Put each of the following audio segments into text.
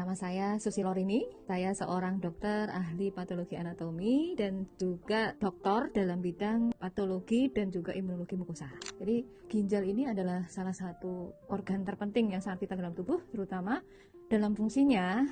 Nama saya Susi Lorini, saya seorang dokter ahli patologi anatomi dan juga doktor dalam bidang patologi dan juga imunologi mukosa. Jadi ginjal ini adalah salah satu organ terpenting yang sangat vital dalam tubuh, terutama dalam fungsinya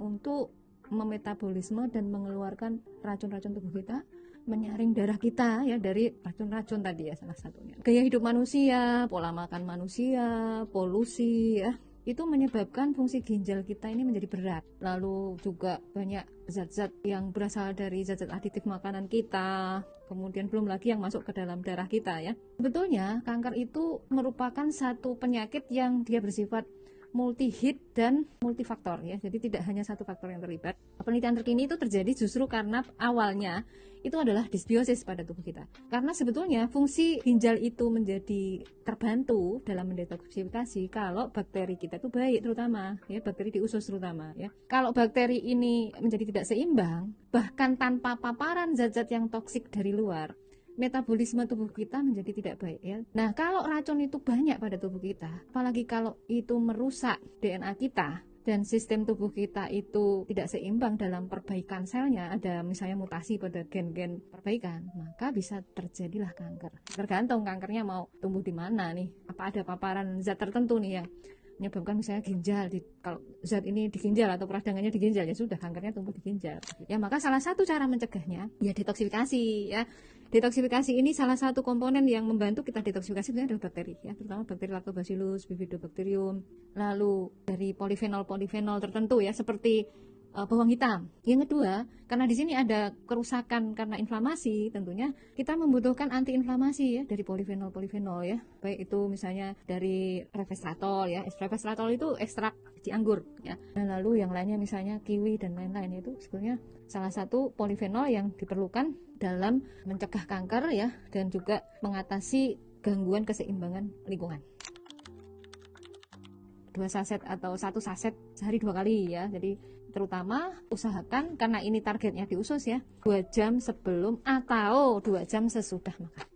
untuk memetabolisme dan mengeluarkan racun-racun tubuh kita, menyaring darah kita ya dari racun-racun tadi ya salah satunya. Gaya hidup manusia, pola makan manusia, polusi ya, itu menyebabkan fungsi ginjal kita ini menjadi berat. Lalu juga banyak zat-zat yang berasal dari zat-zat aditif makanan kita, kemudian belum lagi yang masuk ke dalam darah kita ya. Sebetulnya kanker itu merupakan satu penyakit yang dia bersifat multi-hit dan multifaktor ya, jadi tidak hanya satu faktor yang terlibat. Penelitian terkini itu terjadi justru karena awalnya itu adalah disbiosis pada tubuh kita, karena sebetulnya fungsi ginjal itu menjadi terbantu dalam mendetoksifikasi kalau bakteri kita itu baik, terutama ya bakteri di usus terutama ya. Kalau bakteri ini menjadi tidak seimbang, bahkan tanpa paparan zat-zat yang toksik dari luar, metabolisme tubuh kita menjadi tidak baik ya. Nah, kalau racun itu banyak pada tubuh kita, apalagi kalau itu merusak DNA kita dan sistem tubuh kita itu tidak seimbang dalam perbaikan selnya, ada misalnya mutasi pada gen-gen perbaikan, maka bisa terjadilah kanker. Tergantung kankernya mau tumbuh di mana nih. Apa ada paparan zat tertentu nih yang menyebabkan misalnya ginjal, kalau zat ini di ginjal atau peradangannya di ginjal, ya sudah kankernya tumbuh di ginjal ya. Maka salah satu cara mencegahnya ya detoksifikasi ya. Detoksifikasi ini salah satu komponen yang membantu kita detoksifikasi sebenarnya adalah bakteri ya, terutama bakteri Lactobacillus, Bifidobacterium, lalu dari polifenol tertentu ya seperti bawang hitam. Yang kedua, karena di sini ada kerusakan karena inflamasi, tentunya kita membutuhkan antiinflamasi ya dari polifenol ya. Baik itu misalnya dari resveratrol ya. Resveratrol itu ekstrak biji anggur ya. Dan lalu yang lainnya misalnya kiwi dan lain-lain, itu sebenarnya salah satu polifenol yang diperlukan dalam mencegah kanker ya, dan juga mengatasi gangguan keseimbangan lingkungan. 2 saset atau 1 saset sehari 2 kali ya. Jadi terutama usahakan, karena ini targetnya di usus ya, 2 jam sebelum atau 2 jam sesudah makan.